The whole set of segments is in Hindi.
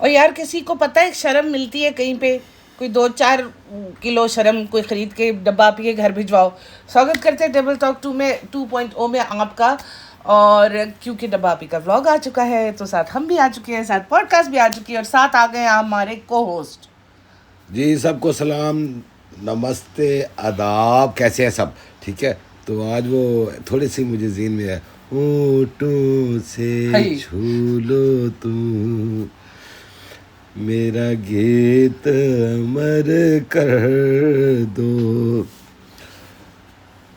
और यार किसी को पता है शर्म मिलती है कहीं पे, कोई 2-4 किलो शर्म कोई ख़रीद के डब्बा आपके घर भिजवाओ। स्वागत करते हैं टेबल टॉक 2.0 में आपका। और क्योंकि डब्बा आपी का व्लॉग आ चुका है तो साथ हम भी आ चुके हैं, साथ पॉडकास्ट भी आ चुकी है और साथ आ गए हमारे को होस्ट। जी सबको सलाम, नमस्ते, आदाब। कैसे हैं सब? ठीक है। तो आज वो थोड़ी सी मुझे ज़हन में है, होठों से छू लो तुम मेरा गीत अमर कर दो,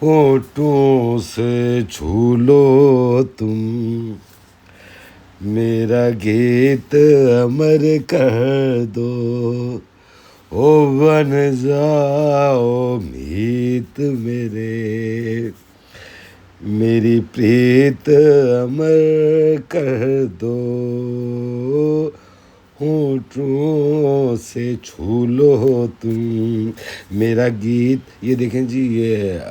होठों से छू लो तुम मेरा गीत अमर कर दो, ओ बन जाओ मीत मेरे, मेरी प्रीत अमर कर दो, होठों से छू लो तुम मेरा गीत। ये देखें जी, ये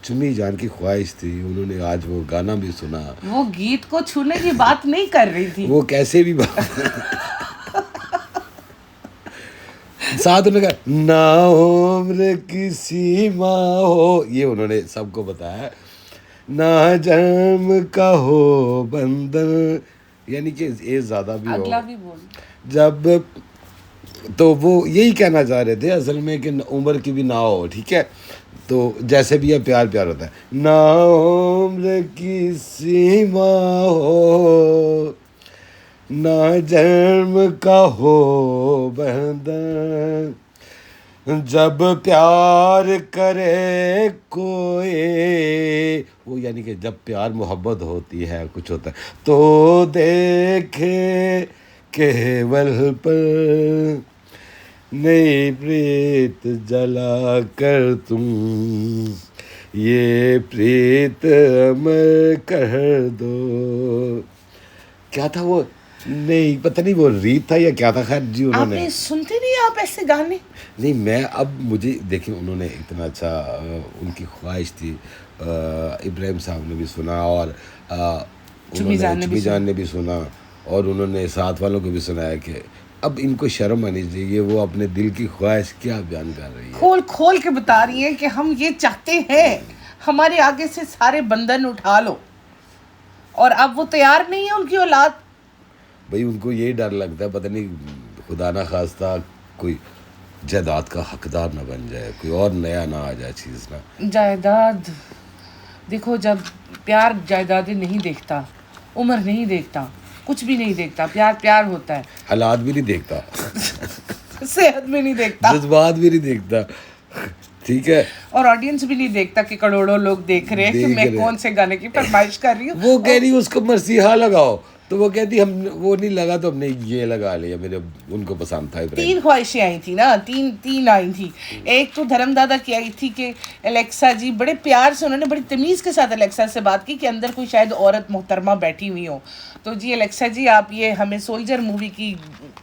चुम्मी जान की ख्वाहिश थी, उन्होंने आज वो गाना भी सुना। वो गीत को छूने की बात नहीं कर रही थी, वो कैसे भी बात साथ उन्होंने कहा ना उम्र की सीमा हो, ये उन्होंने सबको बताया, ना जन्म का हो बंधन, यानी कि ये ज़्यादा भी अगला हो भी बोल। जब, तो वो यही कहना चाह रहे थे असल में कि उम्र की भी ना हो। ठीक है। तो जैसे भी है प्यार प्यार होता है, ना उम्र की सीमा हो ना जन्म का हो बंधन, जब प्यार करे कोई, वो यानी कि जब प्यार मोहब्बत होती है, कुछ होता है तो देखे केवल पर नई प्रीत जला कर तुम ये प्रीत अमर कर दो। क्या था वो? नहीं पता नहीं, वो रीत था या क्या था। खैर जी उन्होंने, आपने सुनते नहीं आप ऐसे गाने? नहीं मैं अब मुझे देखिए, उन्होंने इतना अच्छा उनकी ख्वाहिश थी। इब्राहिम साहब ने भी सुना और चुम्मी जान ने भी सुना और उन्होंने साथ वालों को भी सुनाया कि अब इनको शर्म आनी चाहिए, वो अपने दिल की ख्वाहिश क्या बयान कर रही है। खोल खोल के बता रही है कि हम ये चाहते हैं, हमारे आगे से सारे बंधन उठा लो। और अब वो तैयार नहीं है, उनकी औलाद। भाई उनको यही डर लगता है, पता नहीं खुदा ना खास्ता कोई जायदाद का हकदार ना बन जाए, कोई और नया ना आ जाए चीज़ ना। जायदाद देखो, जब प्यार जायदादें नहीं देखता, उम्र नहीं देखता, कुछ भी नहीं देखता, प्यार प्यार होता है। हालात भी नहीं देखता सेहत भी नहीं देखता, जज्बात भी नहीं देखता। ठीक है। और ऑडियंस भी नहीं देखता कि करोड़ों लोग देख रहे हैं कि मैं कौन से गाने की फरमाइश कर रही हूँ। वो कह रही उसको मसीहा लगाओ, तो वो कहती हम वो नहीं लगा तो हमने ये लगा लिया, मेरे उनको पसंद था। 3 ख्वाहिशें आई थी ना, तीन आई थी। एक तो धर्मदादा की आई थी कि एलेक्सा जी, बड़े प्यार से उन्होंने बड़ी तमीज़ के साथ एलेक्सा से बात की कि अंदर कोई शायद औरत मोहतरमा बैठी हुई हो, तो जी एलेक्सा जी आप ये हमें सोल्जर मूवी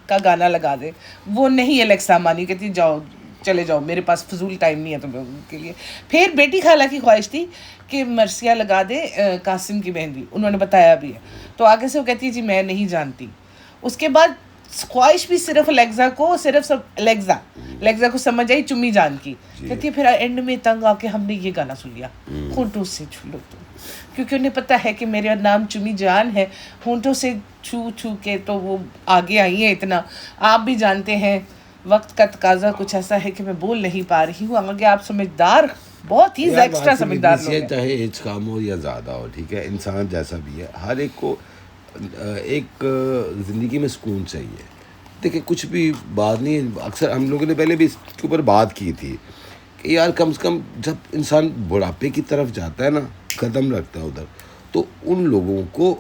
का गाना लगा दे। वो नहीं एलेक्सा मानी, कहती जाओ चले जाओ, मेरे पास फजूल टाइम नहीं है तुम लोगों के लिए। फिर बेटी खाला की ख्वाहिश थी कि मर्सिया लगा दे कासिम की मेहंदी, उन्होंने बताया भी है। तो आगे से वो कहती है जी मैं नहीं जानती। उसके बाद ख्वाहिश भी सिर्फ अलेक्सा को, अलेक्सा को समझ आई चुम्मी जान की। कहती है फिर एंड में तंग आके हमने ये गाना सुन लिया, होंठों से छू लो तुम, क्योंकि उन्हें पता है कि मेरा नाम चुम्मी जान है। होंठों से छू छू के तो वो आगे आई है इतना। आप भी जानते हैं वक्त का तकाजा कुछ ऐसा है कि मैं बोल नहीं पा रही हूँ। आगे आप समझदार, बहुत ही एक्स्ट्रा समझदार लोग हैं। चाहे एज कम हो या ज़्यादा हो, ठीक है, इंसान जैसा भी है, हर एक को एक ज़िंदगी में सुकून चाहिए। देखिए कुछ भी बात नहीं है, अक्सर हम लोगों ने पहले भी इसके ऊपर बात की थी कि यार कम से कम जब इंसान बुढ़ापे की तरफ जाता है ना, कदम रखता है उधर, तो उन लोगों को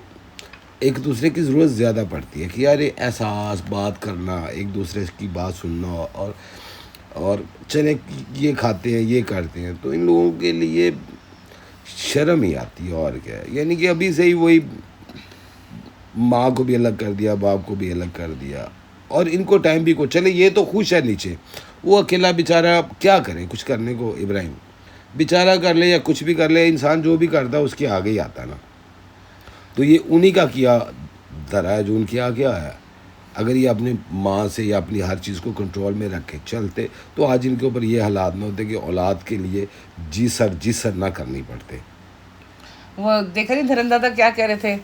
एक दूसरे की ज़रूरत ज़्यादा पड़ती है कि यार ये एहसास बात करना, एक दूसरे की बात सुनना, और चले ये खाते हैं ये करते हैं, तो इन लोगों के लिए शर्म ही आती है। और क्या है, यानी कि अभी से ही वही माँ को भी अलग कर दिया, बाप को भी अलग कर दिया, और इनको टाइम भी को चले, ये तो खुश है नीचे, वो अकेला बेचारा क्या करे, कुछ करने को इब्राहिम बेचारा कर ले या कुछ भी कर ले, इंसान जो भी करता है उसके आगे ही आता है ना। तो ये उन्हीं का किया धरा है जो उनके आगे आया। अगर ये अपनी माँ से या अपनी हर चीज़ को कंट्रोल में रख के चलते तो आज इनके ऊपर ये हालात ना होते कि औलाद के लिए जी सर ना करनी पड़ते। वो देखा नहीं धर्म दादा क्या कह रहे थे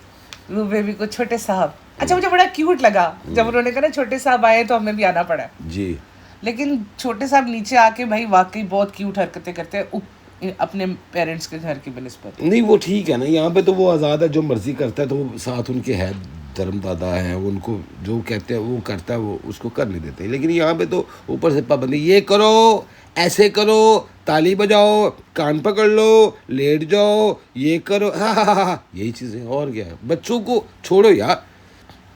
वो बेबी को, छोटे साहब। अच्छा, मुझे बड़ा क्यूट लगा जब उन्होंने कहा ना छोटे साहब आए तो हमें भी आना पड़ा। जी। लेकिन छोटे साहब नीचे आके भाई वाकई बहुत क्यूट हरकतें करते हैं अपने पेरेंट्स के घर की बनिस्बत। नहीं वो ठीक है ना, यहाँ पे तो वो आज़ाद है, जो मर्जी करता है, तो वो साथ उनके है धर्म दादा है, उनको जो कहते हैं वो करता है, वो उसको करने देते हैं। लेकिन यहाँ पे तो ऊपर से पाबंदी, ये करो, ऐसे करो, ताली बजाओ, कान पकड़ लो, लेट जाओ, ये करो, हाँ, यही चीज़ें। और क्या है, बच्चों को छोड़ो यार,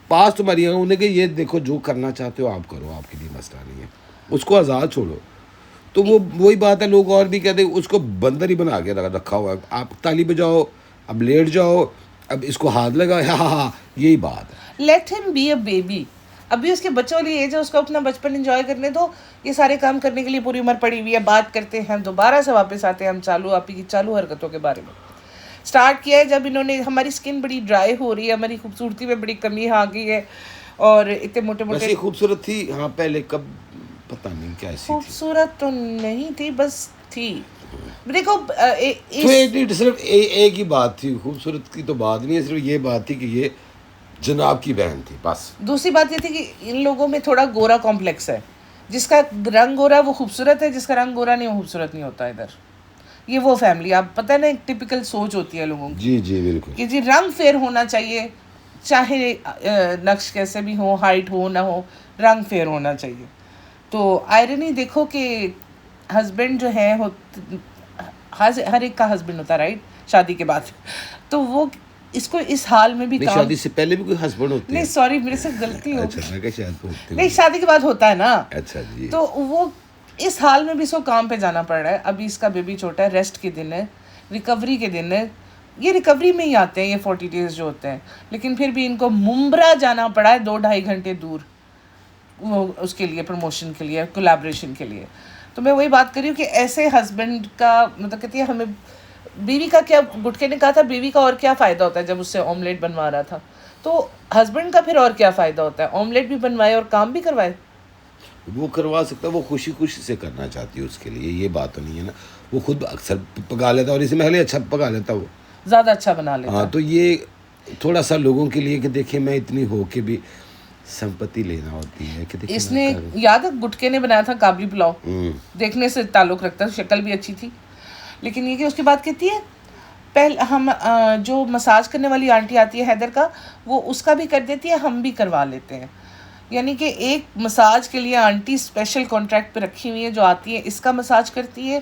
पास तुम्हारी है, उन्हें कि ये देखो जो करना चाहते हो आप करो, आपके लिए मसला नहीं है, उसको आज़ाद छोड़ो। तो वो वही बात है, लोग और भी कहते हैं उसको बंदर ही बना के रखा हुआ है, आप ताली बजाओ, अब लेट जाओ, अब इसको हाथ लगा, हाँ, यही बात है। Let him be a baby, अभी उसके बच्चों वाली एज है, उसको अपना बचपन एंजॉय करने दो। ये सारे काम करने के लिए पूरी उम्र पड़ी हुई है। बात करते हैं, दोबारा से वापस आते हैं हम आपकी चालू हरकतों के बारे में। स्टार्ट किया है जब इन्होंने, हमारी स्किन बड़ी ड्राई हो रही है, हमारी खूबसूरती में बड़ी कमी आ गई है, और इतने मोटे मोटे। खूबसूरत थी हाँ पहले, कब पता नहीं कैसी थी। खूबसूरत तो नहीं थी, बस थी। देखो सिर्फ एक ही बात थी, खूबसूरत की तो बात नहीं है, सिर्फ ये बात थी कि ये जनाब की बहन थी, बस। दूसरी बात ये थी कि इन लोगों में थोड़ा गोरा कॉम्प्लेक्स है। जिसका रंग गोरा वो खूबसूरत है, जिसका रंग गोरा नहीं वो खूबसूरत नहीं होता। इधर ये वो फैमिली, आप पता है ना, एक टिपिकल सोच होती है लोगों की। जी बिल्कुल, कि जी रंग फेयर होना चाहिए, चाहे नक्श कैसे भी हो, हाइट हो ना हो, रंग फेयर होना चाहिए। तो आयरनी देखो कि हस्बैंड जो है हर एक का हस्बैंड होता है, राइट, शादी के बाद। तो वो इसको इस हाल में भी काम, शादी से पहले भी कोई हस्बैंड होते हैं? नहीं सॉरी, मेरे से गलती हो अच्छा, मैं शायद होते नहीं, शादी के बाद होता है ना। अच्छा जी। तो वो इस हाल में भी इसको काम पे जाना पड़ रहा है। अभी इसका बेबी छोटा है, रेस्ट के दिन है, रिकवरी के दिन है। ये रिकवरी में ही आते हैं ये 40 डेज जो होते हैं, लेकिन फिर भी इनको मुंब्रा जाना पड़ा है 2-2.5 घंटे दूर, वो उसके लिए, प्रमोशन के लिए, कोलैबोरेशन के लिए। तो मैं वही बात कर रही हूँ कि ऐसे हस्बैंड का मतलब कहती है हमें, बीवी का क्या, गुटके ने कहा था बीवी का और क्या फ़ायदा होता है जब उससे ऑमलेट बनवा रहा था, तो हस्बैंड का फिर और क्या फ़ायदा होता है, ऑमलेट भी बनवाए और काम भी करवाए। वो करवा सकता है, वो खुशी खुशी से करना चाहती है, उसके लिए ये बात तो नहीं है ना। वो खुद अक्सर पका लेता है और इसमें पहले अच्छा पका लेता, वो ज़्यादा अच्छा बना लेता। हाँ, तो ये थोड़ा सा लोगों के लिए कि देखिए मैं इतनी हो के भी संपत्ति लेना होती है कि देखिए इसने याद है गुटके ने बनाया था काबली पुलाव, देखने से ताल्लुक़ रखता, शक्ल भी अच्छी थी। लेकिन ये कि उसके बाद कहती है पहले हम जो मसाज करने वाली आंटी आती है हैदर का, वो उसका भी कर देती है, हम भी करवा लेते हैं। यानी कि एक मसाज के लिए आंटी स्पेशल कॉन्ट्रैक्ट पे रखी हुई है जो आती है, इसका मसाज करती है।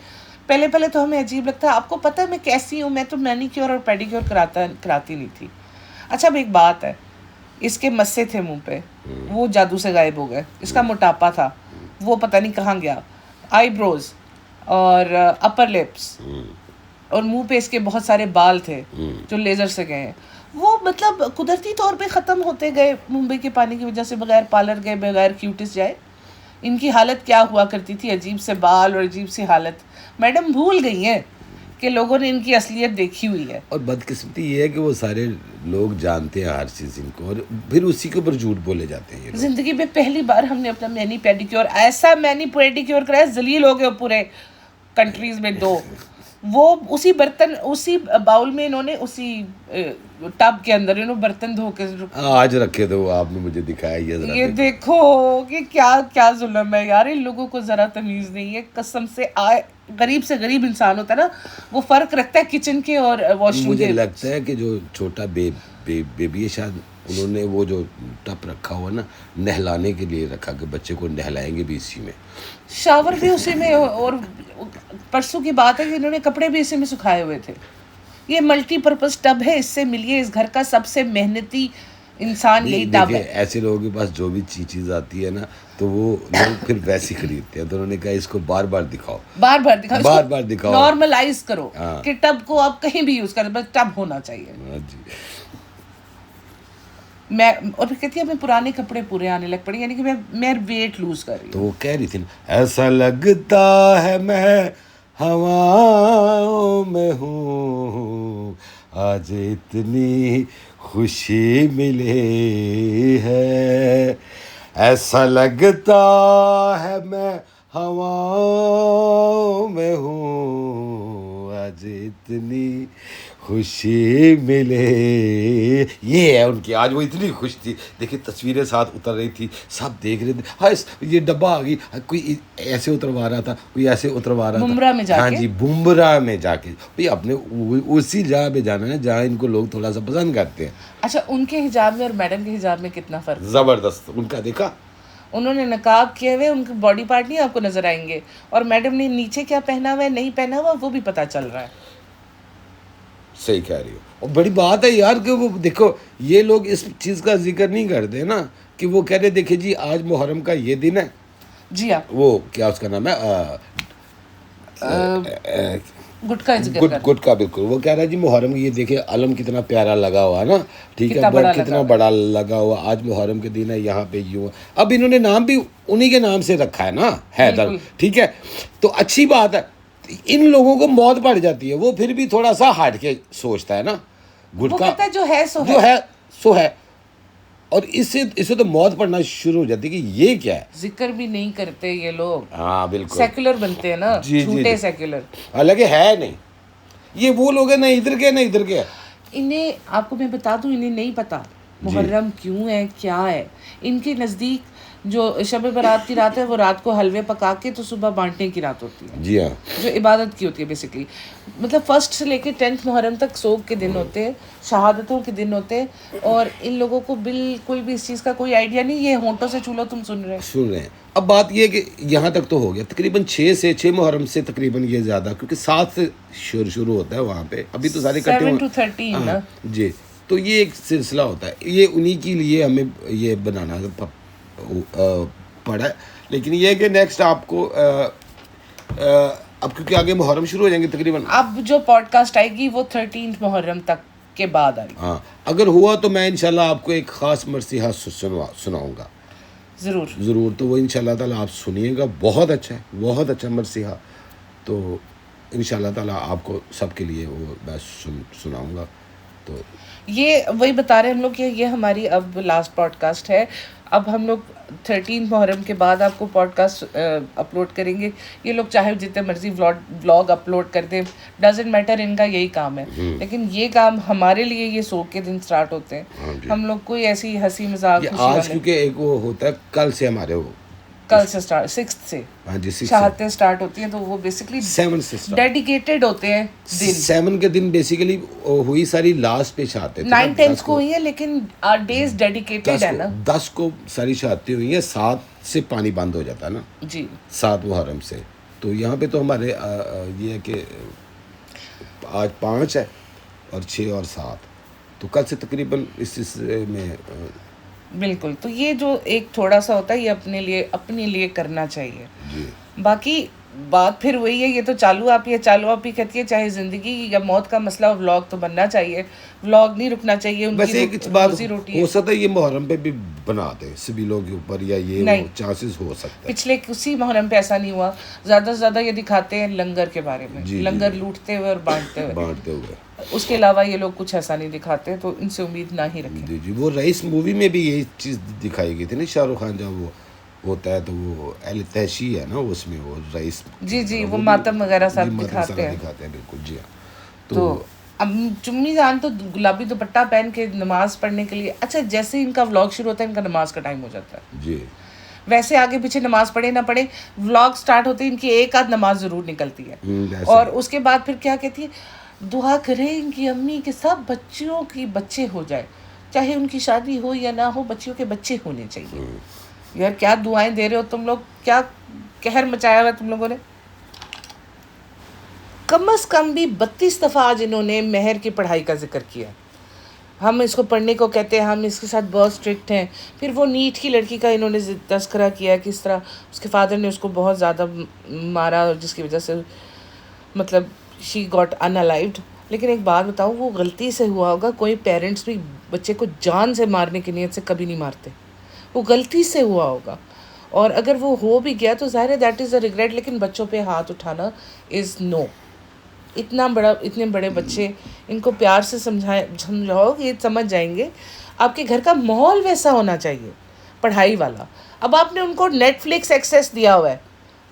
पहले तो हमें अजीब लगता है, आपको पता है मैं कैसी हूँ, मैं तो मैनीक्योर और पेडिक्योर कराती नहीं थी। अच्छा, अब एक बात है, इसके मस्से थे मुंह पे, वो जादू से गायब हो गए। इसका मोटापा था, वो पता नहीं कहाँ गया। आईब्रोज और अपर लिप्स और मुंह पे इसके बहुत सारे बाल थे जो लेज़र से गए हैं, वो मतलब कुदरती तौर पे ख़त्म होते गए मुंबई के पानी की वजह से। बगैर पार्लर गए, बगैर क्यूटिस जाए, इनकी हालत क्या हुआ करती थी, अजीब से बाल और अजीब सी हालत। मैडम भूल गई हैं कि लोगों ने इनकी असलियत देखी हुई है। और बदकिस्मती ये है कि वो सारे लोग जानते हैं हर चीज़ इनको, और फिर उसी के ऊपर झूठ बोले जाते हैं। ज़िंदगी में पहली बार हमने अपना मैनी पेडिक्योर, ऐसा मैनी पेडिक्योर कराया, जलील हो गए पूरे कंट्रीज़ में। दो वो उसी बर्तन, उसी बाउल में इन्होंने, उसी टब के अंदर इन्होंने बर्तन धो के आज रखे थे, वो आपने मुझे दिखाया। ये देखो कि क्या क्या जुल्म है यार, इन लोगों को ज़रा तमीज़ नहीं है कसम से। गरीब से गरीब इंसान होता है ना, वो फ़र्क रखता है किचन के और वॉशरूम के। मुझे लगता है कि जो छोटा बेबी है, शायद उन्होंने वो जो टप रखा हुआ ना, नहलाने के लिए रखा कि बच्चे को नहलाएंगे भी इसी में, शावर भी उसी में। और परसों की बात है कि इन्होंने कपड़े भी इसी में सुखाए हुए थे। ये मल्टीपर्पज़ टब है, इससे मिलिए इस घर का सबसे मेहनती इंसान यही टब है। ऐसे लोगों के पास जो भी चीज़ आती है ना, तो वो लोग फिर वैसी खरीदते हैं। तो उन्होंने कहा इसको बार बार दिखाओ, बार दिखाओ, नॉर्मलाइज करो हाँ। कि टब को आप कहीं भी यूज़ करें, बस टब होना चाहिए। हाँ जी। मैं और फिर कहती है मैं पुराने कपड़े पूरे आने लग पड़े, यानी कि मैं वेट लूज कर रही हूँ। तो वो कह रही थी ना, ऐसा लगता है मैं हवाओं में हूँ, आज इतनी खुशी मिली है, ऐसा लगता है मैं हवाओं में हूँ, आज इतनी खुशी मिले। ये है उनकी, आज वो इतनी खुश थी, देखिए तस्वीरें साथ उतर रही थी, सब देख रहे थे, हाँ ये डब्बा आ गई, कोई ऐसे उतरवा रहा था, कोई ऐसे उतरवा रहा बुमराह था। में जाके? हाँ जी, बुमराह में जाके भाई, अपने उसी जगह पे जाना है जहाँ इनको लोग थोड़ा सा पसंद करते हैं। अच्छा, उनके हिजाब में और मैडम के हिजाब में कितना फ़र्क? ज़बरदस्त उनका, देखा उन्होंने नकाब किए हुए, उनके बॉडी पार्ट नहीं आपको नजर आएंगे, और मैडम ने नीचे क्या पहना हुआ है नहीं पहना हुआ वो भी पता चल रहा है। सही कह रही हो, और बड़ी बात है यार कि वो देखो, ये लोग इस चीज़ का जिक्र नहीं करते ना, कि वो कह रहे देखिए जी आज मुहर्रम का ये दिन है। जी हाँ, वो क्या उसका नाम है, गुटखा जिक्र कर। गुटका, बिल्कुल। वो कह रहा है जी मुहर्रम, ये देखिए अलम कितना प्यारा लगा हुआ है ना, ठीक कितना है, बड़ा कितना लगा बड़ा लगा हुआ, आज मुहर्रम के दिन है, यहाँ पे यूँ है। अब इन्होंने नाम भी उन्हीं के नाम से रखा है ना, हैदर, बिल्कुल। ठीक है, तो अच्छी बात है। इन लोगों को मौत पड़ जाती है, वो फिर भी थोड़ा सा हट के सोचता है ना, वो गुटका कहता है जो है सो जो है। है सो है, और इससे तो मौत पड़ना शुरू हो जाती है कि ये क्या है। जिक्र भी नहीं करते ये लोग, हाँ बिल्कुल, सेक्युलर बनते हैं ना, जी, जी, झूठे जी। सेक्युलर। हालांकि है नहीं, ये वो लोग हैं ना इधर के ना इधर के। इन्हें आपको मैं बता दूं, इन्हें नहीं पता मुहर्रम क्यों है, क्या है। इनके नज़दीक जो शब बारात की रात है, वो रात को हलवे पका के तो सुबह बांटने की रात होती है, जी हाँ, जो इबादत की होती है बेसिकली। मतलब फर्स्ट से लेके 10th मुहर्रम तक सोग के दिन होते हैं, शहादतों के दिन होते हैं, और इन लोगों को बिल्कुल भी इस चीज़ का कोई आइडिया नहीं। ये होंठों से चूलो तुम सुन रहे हैं। सुन रहे हैं। अब बात ये है कि यहाँ तक तो हो गया, तकरीबन 6 मुहर्रम से तकरीबन ये ज़्यादा, क्योंकि 7 से शुरू होता है वहाँ पे, अभी तो सारे इकट्ठे 7 हुए- to 13 हाँ, ना। जी, तो ये एक सिलसिला होता है, ये उन्हीं के लिए हमें ये बनाना पड़ा है। लेकिन ये है कि नेक्स्ट आपको अब क्योंकि आगे मुहर्रम शुरू हो जाएंगे तकरीबन, अब जो पॉडकास्ट आएगी वो 13th मुहर्रम तक के बाद आएगी। हाँ, अगर हुआ तो मैं इंशाल्लाह आपको एक ख़ास मरसिहा सुनाऊंगा ज़रूर, तो वो इंशाल्लाह ताला आप सुनिएगा, बहुत अच्छा है, बहुत अच्छा मरसिहा, तो इंशाल्लाह ताला आपको सबके लिए वो मैं सुनाऊंगा। तो ये वही बता रहे हैं हम लोग कि ये हमारी अब लास्ट पॉडकास्ट है। अब हम लोग 13 मुहर्रम के बाद आपको पॉडकास्ट अपलोड करेंगे। ये लोग चाहे जितने मर्जी व्लॉग अपलोड कर दें, डजेंट मैटर, इनका यही काम है। लेकिन ये काम हमारे लिए, ये सोग के दिन स्टार्ट होते हैं। हम लोग कोई ऐसी हंसी मजाक ये खुशी आज वाले, क्योंकि एक वो होता है, कल से हमारे वो, कल से स्टार्ट 6 से हाँ जी, 6 शहादतें स्टार्ट होती हैं, तो वो बेसिकली 7 से start। डेडिकेटेड होते हैं दिन। 7 के दिन बेसिकली हुई सारी लास्ट पे शहादतें, 9 10 को हुई है, लेकिन डेज डेडिकेटेड है ना। 10 को सारी शहादतें हुई हैं, 7 से पानी बंद हो जाता है ना, जी 7 मुहर्रम से। तो यहाँ पे तो हमारे ये है कि आज 5 है और 6 और 7, तो कल से तकरीबन इस में बिल्कुल। तो ये जो एक थोड़ा सा होता है, ये अपने लिए करना चाहिए। जी, बाकी बात फिर वही है, ये तो चालू आप ही कहती है, चाहे ज़िंदगी या मौत का मसला हो, व्लॉग तो बनना चाहिए, व्लॉग नहीं रुकना चाहिए। वैसे उनकी एक बात रोजी रोटी हो है। सकता है ये मुहर्रम पे भी बना दे सभी लोग के ऊपर, या ये नहीं। चांसेस हो सकता है। पिछले किसी मुहर्रम पे ऐसा नहीं हुआ। ज़्यादा से ज़्यादा ये दिखाते हैं लंगर के बारे में, जी, लंगर जी। लूटते हुए और बांटते हुए। बांटते हुए, उसके अलावा ये लोग कुछ ऐसा नहीं दिखाते, तो इनसे उम्मीद ना ही रखें। जी जी। वो रईस मूवी में भी यही चीज़ दिखाई गई थी ना, शाहरुख खान जब वो होता है तो वो अहले तहशी है ना उसमें, वो रईस, जी वो मातम वगैरह सब जी, मातम दिखाते सारा हैं। दिखाते हैं, बिल्कुल, जी हाँ। तो अब चुम्मी जान तो गुलाबी दुपट्टा पहन के नमाज पढ़ने के लिए, अच्छा जैसे ही इनका व्लॉग शुरू होता है, इनका नमाज का टाइम हो जाता है। जी, वैसे आगे पीछे नमाज पढ़े ना पढ़े, व्लॉग स्टार्ट होते हैं, इनकी एक आध नमाज ज़रूर निकलती है। वैसे और उसके बाद फिर क्या कहती है, दुआ करें इनकी अम्मी के सब बच्चियों की बच्चे हो जाए, चाहे उनकी शादी हो या ना हो, बच्चियों के बच्चे होने चाहिए। यार क्या दुआएं दे रहे हो तुम लोग, क्या कहर मचाया हुआ है तुम लोगों ने। कम से कम भी 32 दफ़ा आज इन्होंने मेहर की पढ़ाई का जिक्र किया। हम इसको पढ़ने को कहते हैं, हम इसके साथ बहुत स्ट्रिक्ट हैं। फिर वो नीट की लड़की का इन्होंने तस्करा किया, किस तरह उसके फादर ने उसको बहुत ज़्यादा मारा, जिसकी वजह से मतलब शी गॉट अनअलाइव्ड। लेकिन एक बात बताऊँ, वो गलती से हुआ होगा। कोई पेरेंट्स भी बच्चे को जान से मारने की नीयत से कभी नहीं मारते, वो गलती से हुआ होगा। और अगर वो हो भी गया तो ज़ाहिर है दैट इज़ अ रिग्रेट, लेकिन बच्चों पे हाथ उठाना इज़ नो। इतने बड़े बच्चे, इनको प्यार से समझाओ, ये समझ जाएंगे। आपके घर का माहौल वैसा होना चाहिए, पढ़ाई वाला। अब आपने उनको नेटफ्लिक्स एक्सेस दिया हुआ है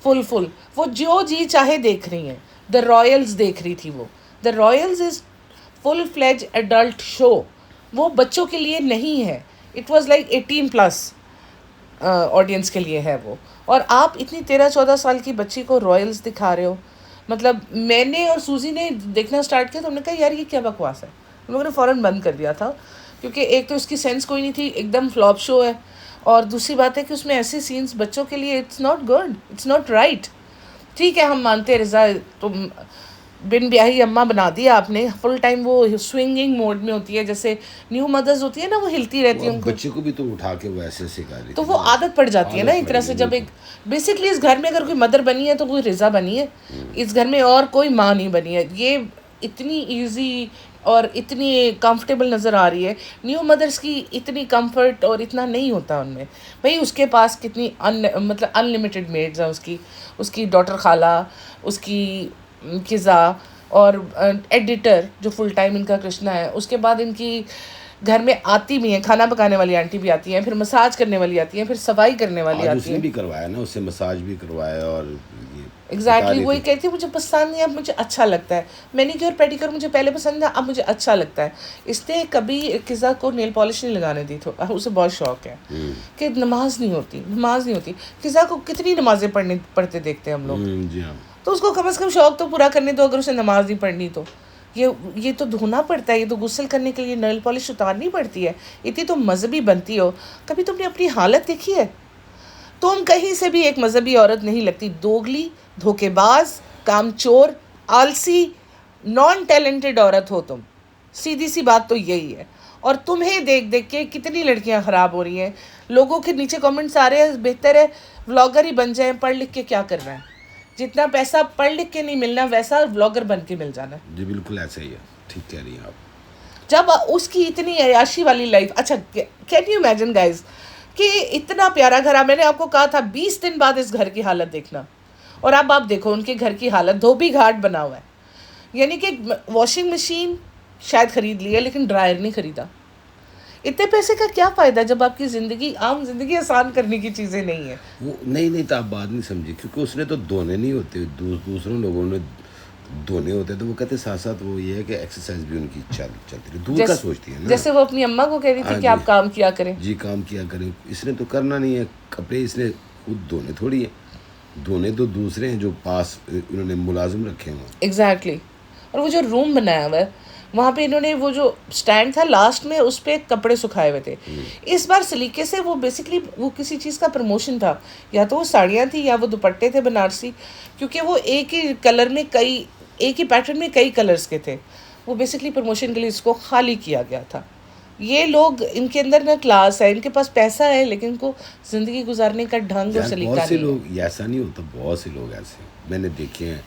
फुल, वो जो जी चाहे देख रही हैं। द रॉयल्स देख रही थी वो। The Royals is full fledge adult show, वो बच्चों के लिए नहीं है। इट वॉज़ लाइक 18+ ऑडियंस के लिए है वो। और आप इतनी 13-14 साल की बच्ची को रॉयल्स दिखा रहे हो। मतलब मैंने और सूजी ने देखना स्टार्ट किया तो हमने कहा यार ये क्या बकवास है। हम लोगों ने फ़ौरन बंद कर दिया था, क्योंकि एक तो इसकी सेंस कोई नहीं थी, एकदम फ्लॉप शो है, और दूसरी बात है कि उसमें ऐसे सीन्स बच्चों के लिए it's not good, it's not right. ठीक है, हम मानते हैं रिज़ा तुम बिन ब्याही अम्मा बना दिया आपने, फुल टाइम वो स्विंगिंग मोड में होती है, जैसे न्यू मदर्स होती है ना, वो हिलती रहती है उनको, बच्चे को भी तो उठा के वो ऐसे सिखा रही तो थी वो ना। आदत पड़ जाती है ना आदत एक पड़ तरह से। गई, जब एक बेसिकली इस घर में अगर कोई मदर बनी है तो वो रिज़ा बनी है, इस घर में और कोई माँ नहीं बनी है। ये इतनी इजी और इतनी कंफर्टेबल नज़र आ रही है। न्यू मदर्स की इतनी कंफर्ट और इतना नहीं होता उनमें। भाई उसके पास कितनी मतलब अनलिमिटेड मेड्स हैं, उसकी डॉटर खाला, उसकी किज़ा, और एडिटर जो फुल टाइम इनका कृष्णा है। उसके बाद इनकी घर में आती भी हैं, खाना पकाने वाली आंटी भी आती हैं, फिर मसाज करने वाली आती हैं, फिर सफाई करने वाली आज आती उसने हैं। भी करवाया ना, उससे मसाज भी करवाया। और ये बता एग्जैक्टली रही वही थी। कहती है, मुझे पसंद नहीं, अब मुझे अच्छा लगता है। मैनीक्योर पेडिक्योर मुझे पहले पसंद था, अब मुझे अच्छा लगता है। इसने कभी किज़ा को नेल पॉलिश नहीं लगाने दी, तो उसे बहुत शौक है कि नमाज नहीं होती। किज़ा को कितनी नमाजें पढ़ते देखते हैं हम लोग, जी हाँ। तो उसको कम से कम शौक तो पूरा करने दो। अगर उसे नमाज नहीं पढ़नी तो ये तो धोना पड़ता है, ये तो गुस्ल करने के लिए नेल पॉलिश उतारनी पड़ती है। इतनी तो मजहबी बनती हो, कभी तुमने अपनी हालत देखी है? तुम कहीं से भी एक मजहबी औरत नहीं लगती। दोगली, धोखेबाज, कामचोर, आलसी, नॉन टैलेंटेड औरत हो तुम। सीधी सी बात तो यही है। और तुम्हें देख देख के कितनी लड़कियां ख़राब हो रही हैं। लोगों के नीचे कमेंट्स आ रहे हैं, बेहतर है व्लॉगर ही बन जाए, पढ़ लिख के क्या कर रहे हैं। जितना पैसा पढ़ लिख के नहीं मिलना, वैसा व्लॉगर बन के मिल जाना है। जी बिल्कुल ऐसा ही है, ठीक कह रही हैं आप। जब उसकी इतनी अयाशी वाली लाइफ, अच्छा कैन यू इमेजिन गाइज कि इतना प्यारा घर, मैंने आपको कहा था 20 दिन बाद इस घर की हालत देखना, और अब आप देखो उनके घर की हालत, धोबी घाट बना हुआ है। यानी कि वॉशिंग मशीन शायद खरीद ली है लेकिन ड्रायर नहीं खरीदा। इतने पैसे का क्या फ़ायदा जब आपकी ज़िंदगी, आम जिंदगी आसान करने की चीज़ें नहीं है। वो नहीं तो आप बात नहीं समझी, क्योंकि उसने तो धोने नहीं होते, दूसरों लोगों ने धोने होते, तो वो कहते साथ साथ वो ये है कि एक्सरसाइज भी उनकी चलती रही। दूर का सोचती है ना। जैसे वो अपनी अम्मा को कह रही थी हाँ कि आप काम किया करें। जी, काम किया करें। इसने तो करना नहीं है, कपड़े इसने खुद धोने थोड़ी है, धोने तो दूसरे हैं जो पास इन्होंने मुलाजिम रखे हुए। एग्जैक्टली। और वो जो रूम बनाया हुआ है वहाँ पे इन्होंने वो जो स्टैंड था लास्ट में, उस पर कपड़े सुखाए हुए थे। इस बार सलीके से वो बेसिकली वो किसी चीज़ का प्रमोशन था, या तो वो साड़ियाँ थी या वो दुपट्टे थे बनारसी, क्योंकि वो एक ही कलर में एक ही पैटर्न में कई कलर्स के थे। वो बेसिकली प्रमोशन के लिए इसको खाली किया गया था। ये लोग, इनके अंदर ना क्लास है, इनके पास पैसा है, लेकिन इनको ज़िंदगी गुजारने का ढंग और सलीका बहुत से नहीं है। लोग ऐसा नहीं होता, बहुत से लोग ऐसे मैंने देखे हैं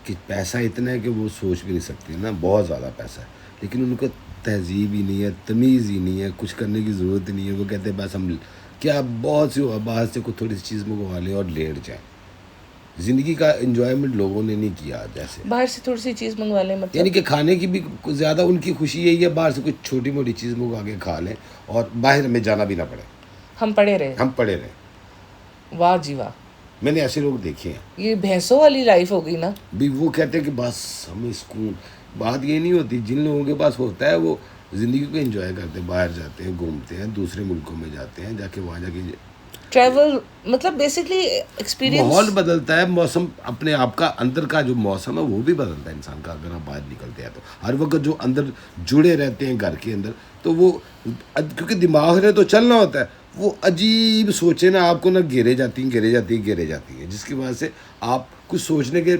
कि पैसा इतना है कि वो सोच भी नहीं सकते ना, बहुत ज़्यादा पैसा है, लेकिन उनको तहजीब ही नहीं है, तमीज़ ही नहीं है, कुछ करने की ज़रूरत ही नहीं है। वो कहते हैं बस हम क्या, बहुत सी बाहर से कोई थोड़ी सी चीज़ मंगवा लें और लेट जाएं। ज़िंदगी का एंजॉयमेंट लोगों ने नहीं किया। जैसे बाहर से थोड़ी सी चीज़ मंगवा लें, मतलब यानी कि खाने की भी ज़्यादा उनकी खुशी यही है, बाहर से कुछ छोटी मोटी चीज़ मंगवा के खा लें और बाहर में जाना भी ना पड़े, हम पड़े रहे। हम पड़े रहें। वाह जी वाह, मैंने ऐसे लोग देखे हैं। ये भैंसों वाली लाइफ हो गई ना। भी वो कहते हैं कि बस हमें सुकून। बात ये नहीं होती, जिन लोगों के पास होता है वो ज़िंदगी को एंजॉय करते हैं, बाहर जाते हैं, घूमते हैं, दूसरे मुल्कों में जाते हैं, जाके वहाँ जाके ट्रैवल, मतलब बेसिकली एक्सपीरियंस। माहौल बदलता है, मौसम अपने आप का अंदर का जो मौसम है वो भी बदलता है इंसान का। अगर आप बाहर निकलते हैं तो हर वक्त जो अंदर जुड़े रहते हैं घर के अंदर, तो वो क्योंकि दिमाग ने तो चलना होता है, वो अजीब सोचे ना आपको ना घेरे जाती है, जिसकी वजह से आप कुछ सोचने के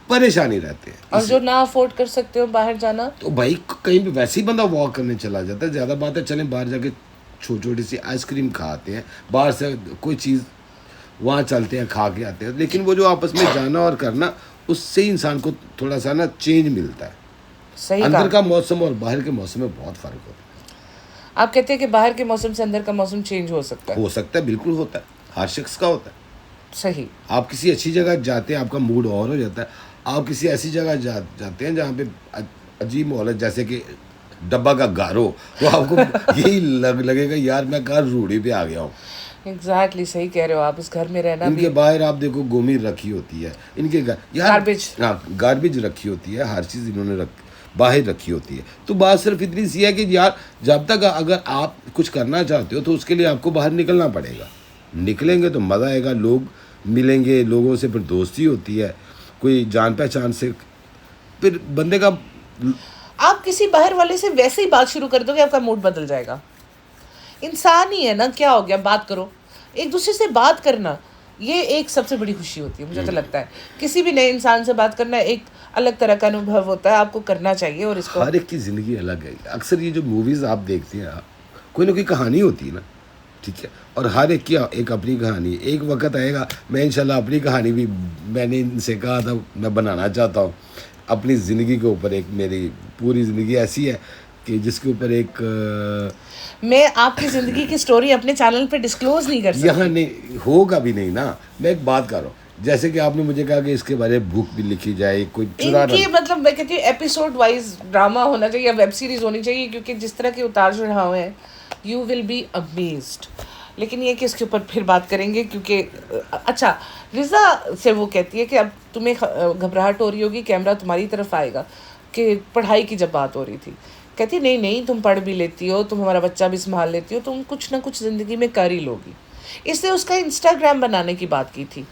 परेशानी रहते हैं। और जो ना अफोर्ड कर सकते हो बाहर जाना, तो भाई कहीं भी वैसे ही बंदा वॉक करने चला जाता है। ज़्यादा बात है, चलें बाहर जाके छोटी सी आइसक्रीम खाते हैं, बाहर से कोई चीज़ वहाँ चलते हैं, खा के आते हैं। लेकिन वो जो आपस में जाना और करना, उससे ही इंसान को थोड़ा सा ना चेंज मिलता है। सही अंदर कहा। का मौसम और बाहर के मौसम में बहुत फ़र्क होता है। आप कहते हैं कि बाहर के मौसम से अंदर का मौसम चेंज हो सकता है। हो सकता है, बिल्कुल होता है, हर शख्स का होता है। सही। आप किसी अच्छी जगह जाते हैं, आपका मूड और हो जाता है। आप किसी ऐसी जगह जाते हैं जहाँ पे अजीब माहौल है, जैसे कि डब्बा का घर हो तो आपको यही लगेगा यार मैं कहाँ रूढ़ी पे आ गया हूँ। एग्जैक्टली सही कह रहे हो आप, इस घर में रहना इनके भी। बाहर आप देखो गोमी रखी होती है, इनके यार गार्बेज। हाँ गार्बेज रखी होती है, हर चीज़ इन्होंने बाहर रखी होती है। तो बात सिर्फ इतनी सी है कि यार जब तक अगर आप कुछ करना चाहते हो तो उसके लिए आपको बाहर निकलना पड़ेगा। निकलेंगे तो मज़ा आएगा, लोग मिलेंगे, लोगों से फिर दोस्ती होती है, कोई जान पहचान से फिर बंदे का। आप किसी बाहर वाले से वैसे ही बात शुरू कर दोगे, आपका मूड बदल जाएगा। इंसान ही है ना, क्या हो गया, बात करो, एक दूसरे से बात करना, ये एक सबसे बड़ी खुशी होती है। मुझे तो लगता है किसी भी नए इंसान से बात करना एक अलग तरह का अनुभव होता है, आपको करना चाहिए। और इसको हर एक की ज़िंदगी अलग है। अक्सर ये जो मूवीज़ आप देखते हैं, कोई ना कोई कहानी होती है ना, ठीक है, और हर एक की एक अपनी कहानी। एक वक्त आएगा मैं इंशाल्लाह अपनी कहानी भी, मैंने इनसे कहा था मैं बनाना चाहता हूँ अपनी ज़िंदगी के ऊपर। एक मेरी पूरी ज़िंदगी ऐसी है कि जिसके ऊपर एक मैं आपकी ज़िंदगी की स्टोरी अपने चैनल पे डिस्क्लोज नहीं कर सकती। यहाँ नहीं होगा भी नहीं ना। मैं एक बात कर रहा हूँ, जैसे कि आपने मुझे कहा कि इसके बारे में बुक भी लिखी जाए, कोई चुरा इनकी मतलब मैं कहती हूँ एपिसोड वाइज ड्रामा होना चाहिए या वेब सीरीज होनी चाहिए, क्योंकि जिस तरह के उतार चढ़ाव हैं यू विल बी अमेज्ड। लेकिन ये कि इसके ऊपर फिर बात करेंगे, क्योंकि अच्छा, रिज़ा से वो कहती है कि अब तुम्हें घबराहट हो रही होगी, कैमरा तुम्हारी तरफ आएगा, कि पढ़ाई की जब बात हो रही थी, कहती है नहीं नहीं तुम पढ़ भी लेती हो, तुम हमारा बच्चा भी संभाल लेती हो, तुम कुछ ना कुछ ज़िंदगी में कर ही लोगी। इसने उसका इंस्टाग्राम बनाने की बात की थी,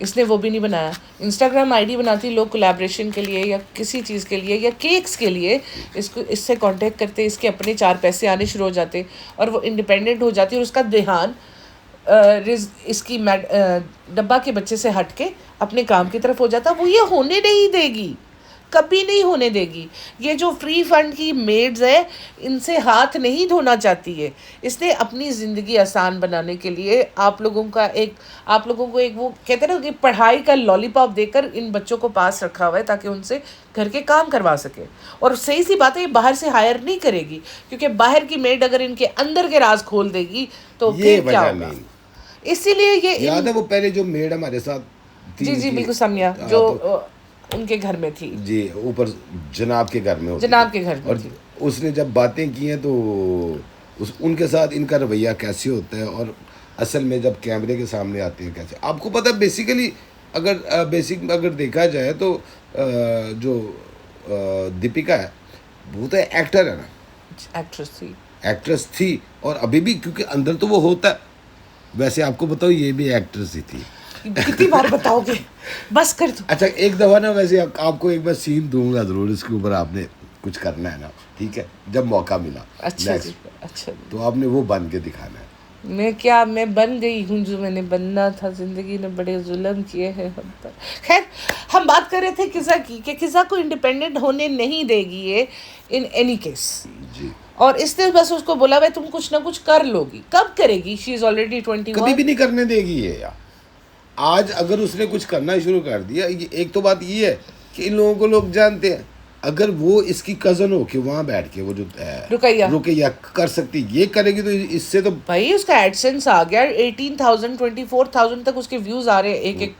इसने वो भी नहीं बनाया। इंस्टाग्राम आईडी बनाती लोग कोलैबोरेशन के लिए या किसी चीज़ के लिए या केक्स के लिए, इसको इससे कांटेक्ट करते, इसके अपने 4 पैसे आने शुरू हो जाते और वो इंडिपेंडेंट हो जाती, और उसका ध्यान इसकी डब्बा के बच्चे से हट के अपने काम की तरफ हो जाता। वो ये होने नहीं देगी, कभी नहीं होने देगी। ये जो फ्री फंड की मेड्स है, इनसे हाथ नहीं धोना चाहती है। इसने अपनी ज़िंदगी आसान बनाने के लिए आप लोगों को एक वो कहते हैं ना कि पढ़ाई का लॉलीपॉप देकर इन बच्चों को पास रखा हुआ है, ताकि उनसे घर के काम करवा सके। और सही सी बात है, ये बाहर से हायर नहीं करेगी, क्योंकि बाहर की मेड अगर इनके अंदर के राज खोल देगी तो फिर क्या होगा। इसीलिए ये याद है वो पहले जो मेड हमारे साथ थी, जी बिल्कुल सामिया, जो उनके घर में थी जी, ऊपर जनाब के घर में होती जनाब के घर में और थी। उसने जब बातें की हैं तो उनके साथ इनका रवैया कैसे होता है, और असल में जब कैमरे के सामने आते हैं कैसे। आपको पता है बेसिकली अगर देखा जाए तो जो दीपिका है वो तो एक्टर है ना, एक्ट्रेस थी और अभी भी, क्योंकि अंदर तो वो होता है। वैसे आपको बताओ ये भी एक्ट्रेस ही थी। कितनी बार बताओगे, बस कर दो। अच्छा एक दफ़ा ना, वैसे आपको एक बार सीन दूंगा ज़रूर, इसके ऊपर आपने कुछ करना है ना, ठीक है, जब मौका मिला। अच्छा जी, अच्छा जी। तो आपने वो बन के दिखाना है। मैं बन गई हूँ जो मैंने बनना था। ज़िंदगी ने बड़े जुल्म किए हैं हम पर। खैर, हम बात कर रहे थे किज़ा की, कि किज़ा को इंडिपेंडेंट होने नहीं देगी ये इन एनी केस जी। और इसने बस उसको बोला भाई तुम कुछ ना कुछ कर लोगी। कब करेगी? She is already 21। कभी भी नहीं करने देगी ये यार। आज अगर उसने कुछ करना शुरू कर दिया, एक तो बात ये है कि इन लोगों को लोग जानते हैं, अगर वो इसकी कज़न हो कि वहाँ बैठ के वो जो रुकैया कर सकती, ये करेगी तो इससे तो भाई उसका एडसेंस आ गया 18,000 24,000 तक उसके व्यूज़ आ रहे हैं एक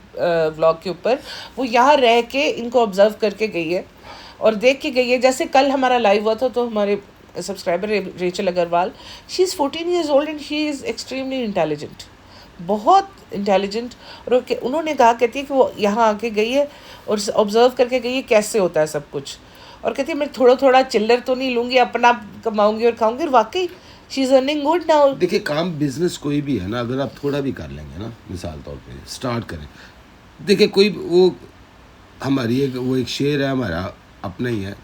व्लॉग के ऊपर। वो यहाँ रह के इनको ऑब्जर्व करके गई है और देख के गई है। जैसे कल हमारा लाइव हुआ था तो हमारे subscriber Rachel Agarwal, she is 14 years old and she is extremely intelligent, बहुत इंटेलिजेंट। और उन्होंने कहा, कहती है कि वो यहाँ आके गई है और ऑब्जर्व करके गई है कैसे होता है सब कुछ, और कहती है मैं थोड़ा थोड़ा चिल्लर तो नहीं लूँगी, अपना कमाऊँगी और खाऊँगी। और वाकई she is earning good now. देखिए काम बिजनेस कोई भी है ना, अगर आप थोड़ा भी कर लेंगे ना, मिसाल तौर पे स्टार्ट करें। देखिए कोई वो हमारी एक शेर है हमारा अपना ही है,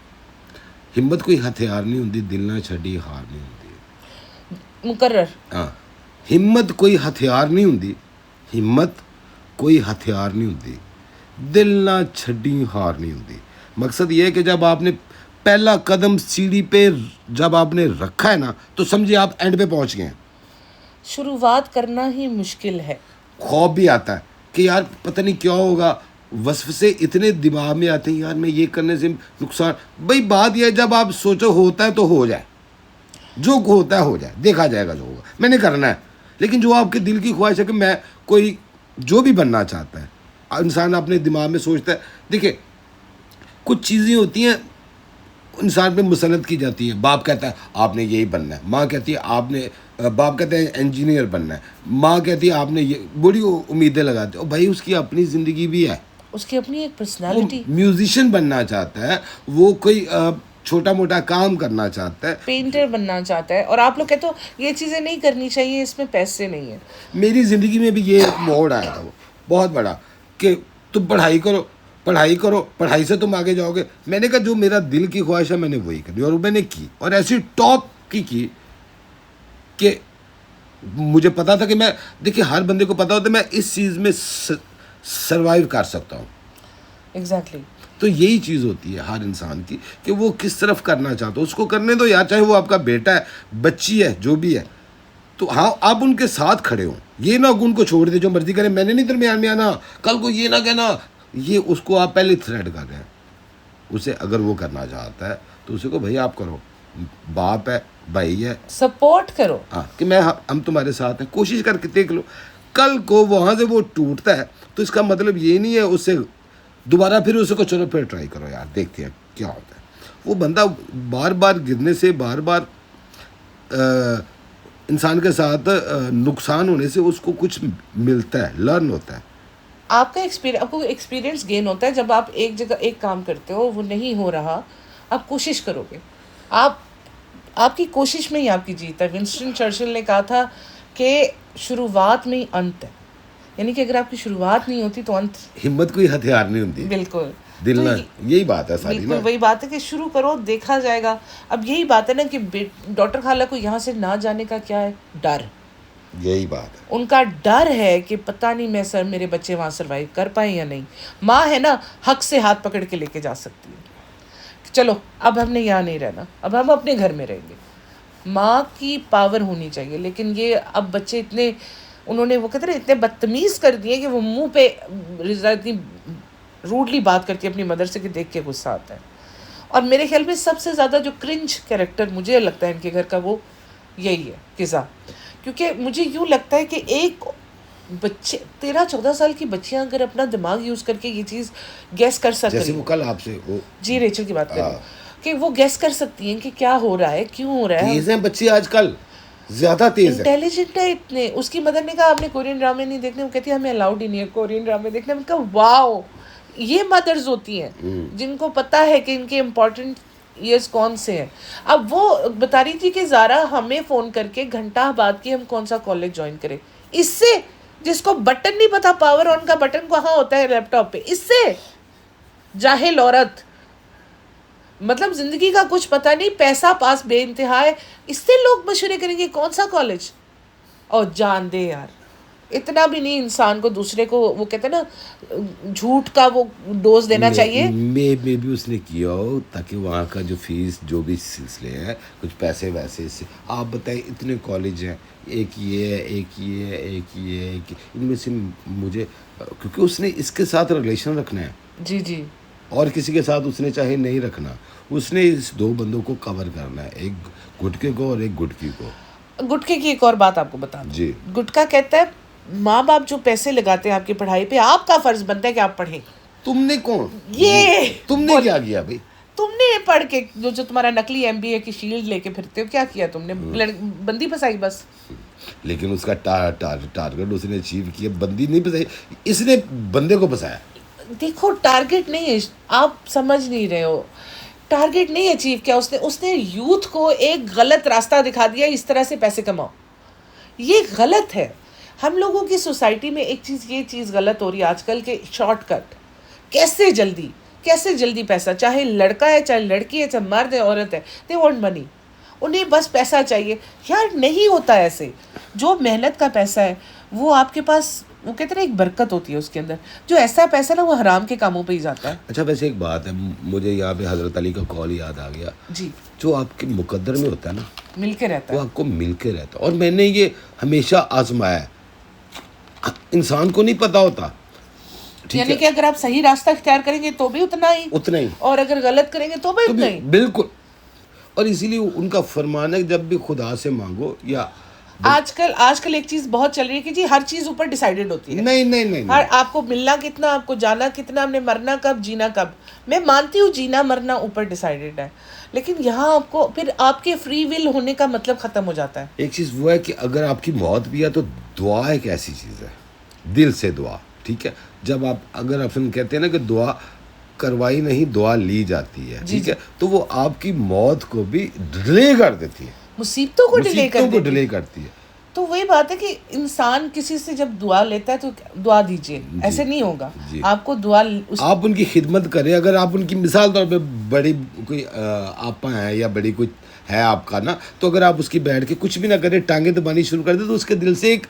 हिम्मत कोई हथियार नहीं होती, दिल ना छड़ी हार नहीं होती। मुकर्रर। हाँ, हिम्मत कोई हथियार नहीं होती, हिम्मत कोई हथियार नहीं होती, दिल ना छड़ी हार नहीं होती। मकसद ये है कि जब आपने पहला कदम सीढ़ी पे जब आपने रखा है ना, तो समझिए आप एंड पे पहुंच गए हैं। शुरुआत करना ही मुश्किल है। खौफ भी आता है कि यार पता नहीं क्या होगा, वसवसे इतने दिमाग में आते हैं, यार मैं ये करने से नुकसान। भाई बात यह है जब आप सोचो होता है तो हो जाए, जो होता है हो जाए, देखा जाएगा जो होगा, मैंने करना है। लेकिन जो आपके दिल की ख्वाहिश है कि मैं कोई जो भी बनना चाहता है, इंसान अपने दिमाग में सोचता है। देखिए कुछ चीज़ें होती हैं इंसान पे मुसलत की जाती है। बाप कहता है आपने यही बनना है, माँ कहती है आपने, बाप कहते हैं इंजीनियर बनना है, माँ कहती है आपने ये, बड़ी उम्मीदें लगाते हो भाई। उसकी अपनी ज़िंदगी भी है, उसकी अपनी एक वो पर्सनालिटी, म्यूजिशियन बनना चाहता है, वो कोई छोटा मोटा काम करना चाहता है। पेंटर बनना चाहता है, और आप लोग कहते हो ये चीज़ें नहीं करनी चाहिए, इसमें पैसे नहीं है। मेरी ज़िंदगी में भी ये मोड़ आया था वो बहुत बड़ा, कि तुम पढ़ाई करो, पढ़ाई करो, पढ़ाई से तुम आगे जाओगे। मैंने कहा जो मेरा दिल की ख्वाहिश है मैंने वही करी, और मैंने की, और ऐसी टॉप की कि मुझे पता था कि मैं, देखिए हर बंदे को पता होता है मैं इस चीज़ में सरवाइव कर सकता हूँ। एग्जैक्टली। तो यही चीज़ होती है हर इंसान की कि वो किस तरफ करना चाहता है, उसको करने दो यार, चाहे वो आपका बेटा है, बच्ची है, जो भी है। तो हाँ, आप उनके साथ खड़े हो, ये ना उनको छोड़ दे जो मर्जी करें, मैंने नहीं दरमियान में आना, कल को ये ना कहना, ये उसको आप पहले थ्रेड कर रहे हैं। उसे अगर वो करना चाहता है तो उसे को भाई आप करो, बाप है, भाई है, सपोर्ट करो। हाँ कि हम तुम्हारे साथ हैं, कोशिश करके देख लो। कल को वहाँ से वो टूटता है तो इसका मतलब ये नहीं है उससे दोबारा फिर उसको चलो फिर ट्राई करो यार, देखते हैं क्या होता है। वो बंदा बार बार गिरने से, बार बार इंसान के साथ नुकसान होने से उसको कुछ मिलता है, लर्न होता है। आपको एक्सपीरियंस गेन होता है जब आप एक जगह एक काम करते हो, वो नहीं हो रहा, आप कोशिश करोगे, आपकी कोशिश में ही आपकी जीत है। विंस्टन चर्चिल ने कहा था कि शुरुआत में ही अंत है, यानी कि अगर आपकी शुरुआत नहीं होती तो अंत। हिम्मत कोई हथियार नहीं होती, बिल्कुल, दिल तो ना, यही बात है सारी बिल्कुल ना। वही बात है कि शुरू करो, देखा जाएगा। अब यही बात है ना कि डॉक्टर खाला को यहाँ से ना जाने का क्या है, डर। यही बात है, उनका डर है कि पता नहीं मेरे बच्चे वहाँ सरवाइव कर पाए या नहीं। माँ है ना, हक से हाथ पकड़ के लेके जा सकती है, चलो अब हमने यहाँ नहीं रहना, अब हम अपने घर में रहेंगे। माँ की पावर होनी चाहिए। लेकिन ये अब बच्चे इतने, उन्होंने वो कहते हैं इतने बदतमीज़ कर दिए कि वो मुंह पे इतनी रूडली बात करती है अपनी मदर से कि देख के गुस्सा आता है। और मेरे ख्याल में सबसे ज़्यादा जो क्रिंज कैरेक्टर मुझे लगता है इनके घर का, वो यही है, किज़ा। क्योंकि मुझे यूँ लगता है कि एक बच्चे 13-14 साल की बच्चियाँ अगर अपना दिमाग यूज़ करके ये चीज़ गैस कर सकती जैसे हैं, वो कल आपसे वो जी रेचल की बात करें, कि वो गैस कर सकती हैं कि क्या हो रहा है, क्यों हो रहा है। तेज हैं बच्चे आजकल, ज्यादा तेज है, इंटेलिजेंट है इतने। उसकी मदर ने कहा आपने कोरियन ड्रामे नहीं देखने, वो कहती है हमें अलाउड ही नहीं है कोरियन ड्रामे देखने। मैंने कहा वाओ, ये मदर्स होती हैं जिनको पता है कि इनके इम्पोर्टेंट ईयर्स कौन से हैं। अब वो बता रही थी कि ज़ारा हमें फ़ोन करके घंटा बाद की हम कौन सा कॉलेज ज्वाइन करें, इससे जिसको बटन नहीं पता, पावर ऑन का बटन कहाँ होता है लैपटॉप पे, इससे जाहिल औरत, मतलब जिंदगी का कुछ पता नहीं, पैसा पास बेइंतहा है, इससे लोग मशवरे करेंगे कौन सा कॉलेज। और जान दे यार, इतना भी नहीं इंसान को दूसरे को, वो कहते हैं ना, झूठ का वो डोज देना चाहिए। मे भी उसने किया हो ताकि वहाँ का जो फीस, जो भी सिलसिले हैं, कुछ पैसे वैसे से। आप बताएं इतने कॉलेज हैं, एक ये है, एक ये है, एक ये है, इनमें से मुझे, क्योंकि उसने इसके साथ रिलेशन रखना है, जी जी, और किसी के साथ उसने चाहे नहीं रखना, उसने इस दो बंदों को कवर करना है, एक गुटके को और एक गुटकी को। गुटके की एक और बात आपको बता दूं। जी। गुटका कहता है माँ बाप जो पैसे लगाते हैं आपकी पढ़ाई पे, आपका फर्ज बनता है कि आप पढ़ें। तुमने कौन, ये तुमने क्या किया भाई? तुमने पढ़ के जो तुम्हारा नकली एमबीए की शील्ड लेके फिरते हो, क्या किया तुमने? बंदी फंसाई बस। लेकिन उसका टारगेट उसने अचीव किया, बंदी नहीं फंसाई, इसने बंदे को फंसाया। देखो टारगेट नहीं है, आप समझ नहीं रहे हो, टारगेट नहीं अचीव किया उसने यूथ को एक गलत रास्ता दिखा दिया, इस तरह से पैसे कमाओ। ये गलत है। हम लोगों की सोसाइटी में एक चीज़, ये चीज़ गलत हो रही है आजकल के, शॉर्टकट, कैसे जल्दी पैसा, चाहे लड़का है चाहे लड़की है, चाहे मर्द है औरत है, दे वांट मनी, उन्हें बस पैसा चाहिए। यार नहीं होता ऐसे। जो मेहनत का पैसा है वो आपके पास, वो कहते हैं एक बरकत होती है उसके अंदर। जो ऐसा पैसा ना, वो हराम के कामों पे ही जाता है। अच्छा वैसे एक बात है, मुझे यहाँ पे हज़रत अली का कॉल याद आ गया जी। जो आपके मुकद्दर में होता है ना, मिलके रहता वो है, आपको मिलके रहता है। और मैंने ये हमेशा आजमाया है, इंसान को नहीं पता होता, ठीक यानी है, कि अगर आप सही रास्ता इख्तियार करेंगे तो भी उतना ही, और अगर गलत करेंगे तो भी उतना ही। बिल्कुल। और इसीलिए उनका फरमान है जब भी खुदा से मांगो या आजकल आजकल एक चीज बहुत चल रही है कि जी हर चीज ऊपर डिसाइडेड होती है। नहीं नहीं नहीं हर नहीं आपको मिलना कितना, आपको जाना कितना, हमने मरना कब, जीना कब। मैं मानती हूँ जीना मरना ऊपर डिसाइडेड है, लेकिन यहाँ आपको फिर आपके फ्री विल होने का मतलब खत्म हो जाता है। एक चीज़ वो है कि अगर आपकी मौत भी है तो दुआ एक ऐसी चीज़ है, दिल से दुआ, ठीक है। जब आप अगर अपन कहते हैं ना कि दुआ करवाई नहीं दुआ ली जाती है, जी ठीक जी, है, तो वो आपकी मौत को भी डिले कर देती है, मुसीबतों को डिले कर मुसीबतों को देती डिले है। करती है। तो वही बात है कि इंसान किसी से जब दुआ लेता है तो दुआ दीजिए, जी ऐसे नहीं होगा। जी, आपको दुआ उस आप उनकी खिदमत करें। अगर आप उनकी मिसाल तौर पे बड़ी कोई आपा है या बड़ी कोई है आपका ना, तो अगर आप उसकी बैठ के कुछ भी ना करें, टांगे दबानी शुरू कर दे, तो उसके दिल से एक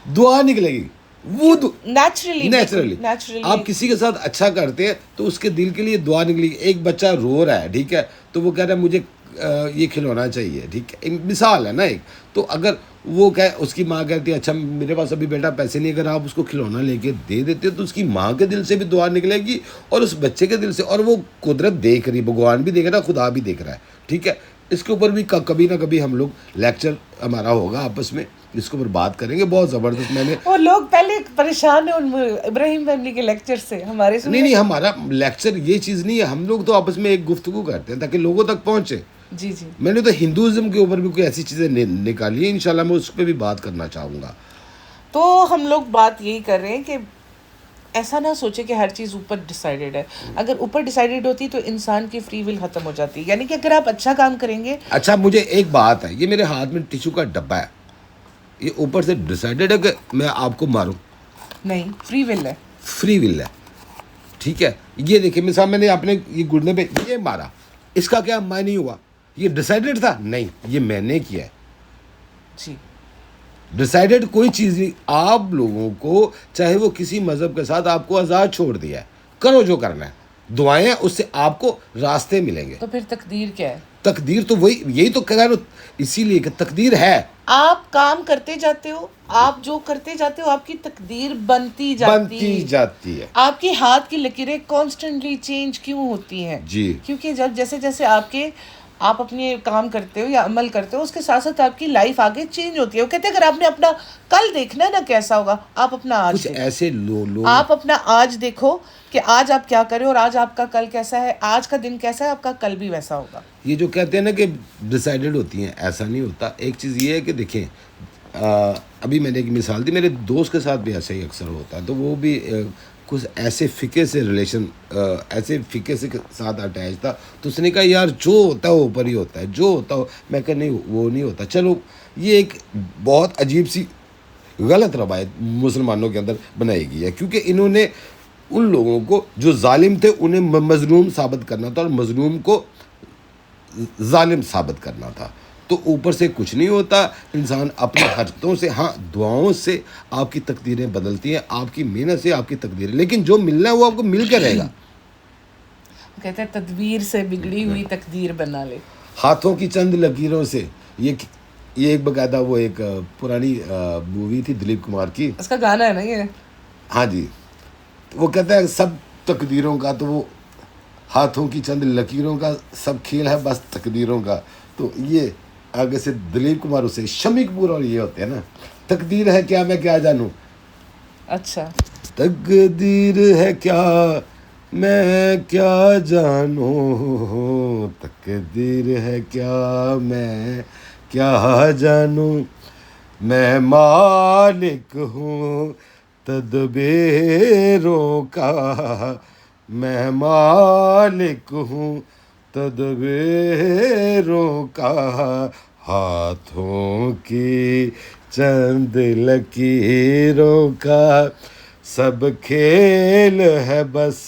दुआ निकलेगी। वो नेचुरली नेचुरली नेचुरली आप किसी के साथ अच्छा करते हैं तो उसके दिल के लिए दुआ निकलेगी। एक बच्चा रो रहा है, ठीक है, तो वो कह रहा है मुझे ये खिलौना चाहिए, ठीक है, मिसाल है ना एक। तो अगर वो उसकी माँ कहती है अच्छा मेरे पास अभी बेटा पैसे नहीं, अगर आप उसको खिलौना लेके दे देते हो तो उसकी माँ के दिल से भी दुआ निकलेगी और उस बच्चे के दिल से, और वो कुदरत देख रही है, भगवान भी देख रहा है, खुदा भी देख रहा है, ठीक है। इसके ऊपर भी कभी ना कभी हम लोग लेक्चर हमारा होगा आपस में, इसके ऊपर बात करेंगे बहुत ज़बरदस्त। मैंने और लोग पहले परेशान है उन इब्राहिम फैमिली के लेक्चर से हमारे नहीं नहीं, हमारा लेक्चर ये चीज़ नहीं है, हम लोग तो आपस में एक गुफ्तगू करते हैं ताकि लोगों तक पहुँचे। जी जी। मैंने तो हिंदुज़म के ऊपर भी कोई ऐसी चीज़ें निकाली है, इंशाल्लाह मैं उस पर भी बात करना चाहूँगा। तो हम लोग बात यही कर रहे हैं कि ऐसा ना सोचे कि हर चीज़ ऊपर डिसाइडेड है। अगर ऊपर डिसाइडेड होती तो इंसान की फ्री विल खत्म हो जाती है। यानी कि अगर आप अच्छा काम करेंगे। अच्छा मुझे एक बात है, ये मेरे हाथ में टिश्यू का डब्बा है, ये ऊपर से डिसाइडेड है कि मैं आपको मारूं? नहीं, फ्री विल है। फ्री विल है, ठीक है। ये देखिए मिसाल मैंने अपने ये घुटने पे ये मारा, इसका क्या मैं नहीं हुआ? ये डिसाइडेड था? नहीं, ये मैंने किया है। जी डिसाइडेड कोई चीज़ नहीं। आप लोगों को चाहे वो किसी मज़हब के साथ आपको आज़ाद छोड़ दिया है, करो जो करना है, दुआएं उससे आपको रास्ते मिलेंगे। तो फिर तकदीर क्या है? तकदीर तो वही, यही तो कह रहा हूं, इसीलिए कि तकदीर है, आप काम करते जाते हो, आप जो करते जाते हो आपकी तकदीर बनती बनती जाती है। आपके हाथ की लकीरें कॉन्स्टेंटली चेंज क्यों होती हैं? जी क्योंकि जब जैसे जैसे आप अपने काम करते हो या अमल करते हो, उसके साथ साथ आपकी लाइफ आगे चेंज होती है। वो कहते हैं अगर आपने अपना कल देखना है ना कैसा होगा, आप अपना आज कुछ देखो। ऐसे लोग आप अपना आज देखो कि आज आप क्या करें और आज आपका कल कैसा है, आज का दिन कैसा है, आपका कल भी वैसा होगा। ये जो कहते हैं ना कि डिसाइडेड होती हैं, ऐसा नहीं होता। एक चीज़ ये है कि देखें, अभी मैंने एक मिसाल दी, मेरे दोस्त के साथ भी ऐसा ही अक्सर होता है। तो वो भी कुछ ऐसे फ़िके से रिलेशन, ऐसे फ़िके से साथ अटैच था, तो उसने कहा यार जो होता है वो ऊपर ही होता है, जो होता हो। मैं कहा नहीं वो नहीं होता। चलो ये एक बहुत अजीब सी गलत रवायत मुसलमानों के अंदर बनाई गई है, क्योंकि इन्होंने उन लोगों को जो जालिम थे उन्हें मजलूम साबित करना था और मजलूम को जालिम साबित करना था। तो ऊपर से कुछ नहीं होता, इंसान अपने हरकतों से, हाँ दुआओं से आपकी तकदीरें बदलती हैं, आपकी मेहनत से आपकी तकदीरें, लेकिन जो मिलना है वो आपको मिल के रहेगा। कहते हैं तदबीर से बिगड़ी हुई तकदीर बना ले। हाथों की चंद लकीरों से, ये एक बकायदा वो एक पुरानी मूवी थी दिलीप कुमार की, उसका गाना है ना ये। हाँ जी। वो कहता है सब तकदीरों का तो वो हाथों की चंद लकीरों का सब खेल है बस तकदीरों का। तो ये आगे से दिलीप कुमार उसे शम्मी कपूर और ये होते हैं ना, तकदीर है क्या मैं क्या जानूं, अच्छा तकदीर है क्या मैं क्या जानूं, तकदीर है क्या मैं क्या जानूं, मैं मालिक हूँ तदबीरों का, मैं मालिक हूँ तदबीरों का, हाथों की चंद लकीरों का सब खेल है बस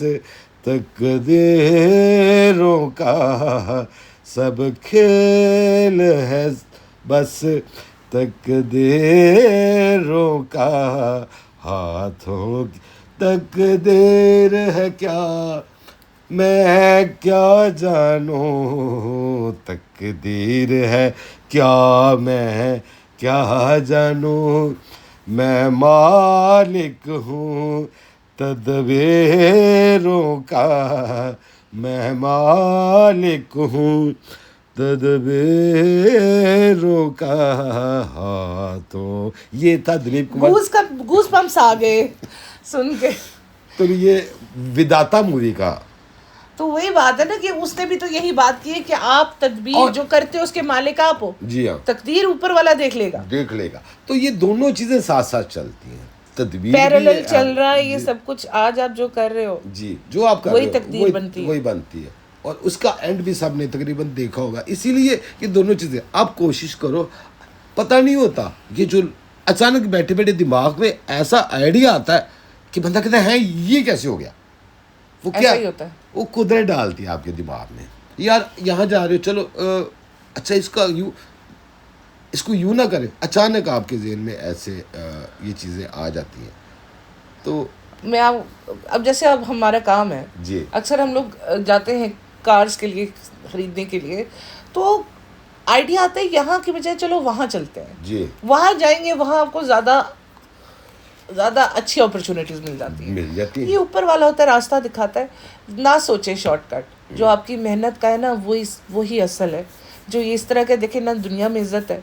तकदीरों का, सब खेल है बस तकदीरों का, हाथों की तकदीर है क्या मैं क्या जानूं, तकदीर है क्या मैं क्या जानूं, मैं मालिक हूँ तदबीरों का, मैं मालिक हूँ तदबीरों का हाथों, ये था दिलीप कुमार। गूस बम्स आ गए सुन के। तो ये विदाता मूवी का, तो वही बात है ना कि उसने भी तो यही बात की है कि आप तदबीर जो करते हो उसके मालिक आप हो, जी हाँ, तकदीर ऊपर वाला देख लेगा। तो ये दोनों चीजें साथ साथ चलती हैं, तदबीर भी पैरेलल है, चल रहा है ये जी, सब कुछ। आज आप जो कर रहे हो जी, जो आप कर वही रहे हो तकदीर बनती है। वही बनती है, और उसका एंड भी सबने तकरीबन देखा होगा। इसीलिए ये दोनों चीजें आप कोशिश करो, पता नहीं होता ये जो अचानक बैठे बैठे दिमाग में ऐसा आइडिया आता है कि बंदा कहता है ये कैसे हो गया, वो ऐसा क्या ही होता है। वो कुदरत डालती है आपके दिमाग में, यार यहाँ जा रहे हो, चलो अच्छा इसको यूँ ना करें, अचानक आपके जहन में ऐसे ये चीज़ें आ जाती हैं। तो मैं अब जैसे अब हमारा काम है जी, अक्सर हम लोग जाते हैं कार्स के लिए खरीदने के लिए, तो आइडिया आता है यहाँ की बजाय चलो वहाँ चलते हैं, जी, वहाँ जाएंगे, वहाँ आपको ज़्यादा अच्छी अपॉर्चुनिटीज़ मिल जाती है। मिल जाती ये है। ऊपर वाला होता है, रास्ता दिखाता है, ना सोचे शॉर्टकट। जो आपकी मेहनत का है ना वही असल है। जो ये इस तरह के देखे ना दुनिया में इज्जत है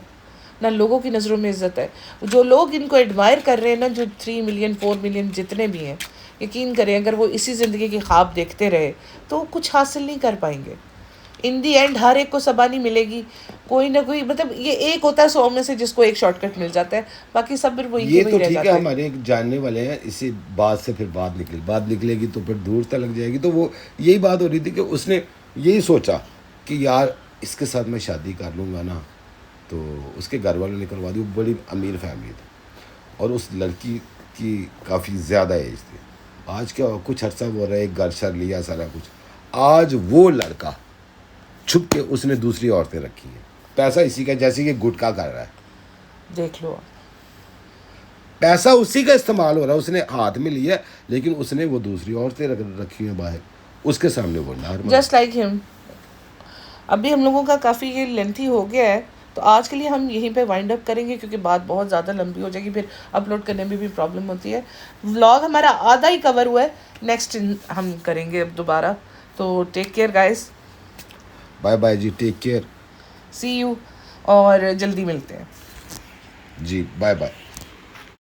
ना लोगों की नज़रों में इज्जत है। जो लोग इनको एडमायर कर रहे हैं ना, जो 3 मिलियन 4 मिलियन जितने भी हैं, यकीन करें अगर वो इसी ज़िंदगी की ख्वाब देखते रहे तो कुछ हासिल नहीं कर पाएंगे। इन दी एंड हर एक को सबानी मिलेगी, कोई ना कोई, मतलब ये एक होता है 100 में से जिसको एक शॉर्टकट मिल जाता है, बाकी सब फिर वही ये के तो वही रह ठीक जाते है, हैं। हमारे एक जानने वाले हैं, इसी बात से फिर बात निकलेगी तो फिर दूर तक लग जाएगी। तो वो यही बात हो रही थी कि उसने यही सोचा कि यार इसके साथ मैं शादी कर लूँगा ना, तो उसके घर वालों ने करवा दी। वो बड़ी अमीर फैमिली थी और उस लड़की की काफ़ी ज़्यादा एज थी। आज क्या हुआ, कुछ अर्सा वो रहा है, घर शर लिया सारा कुछ, आज वो लड़का छुप के उसने दूसरी औरतें रखी हैं। पैसा इसी का, जैसे ये गुटखा कर रहा है, देख लो। पैसा उसी का इस्तेमाल हो रहा है, उसने हाथ में लिया लेकिन उसने वो दूसरी औरतें रखी हैं बाहर, उसके सामने वो नॉर्मल। Just like him. अभी हम लोगों का काफ़ी ये लेंथी हो गया है, तो आज के लिए हम यहीं पे वाइंड अप करेंगे क्योंकि बात बहुत ज़्यादा लंबी हो जाएगी, फिर अपलोड करने में भी प्रॉब्लम होती है। व्लॉग हमारा आधा ही कवर हुआ है, नेक्स्ट हम करेंगे अब दोबारा। तो take care guys, bye bye जी, टेक केयर सी यू, और जल्दी मिलते हैं जी, बाय बाय।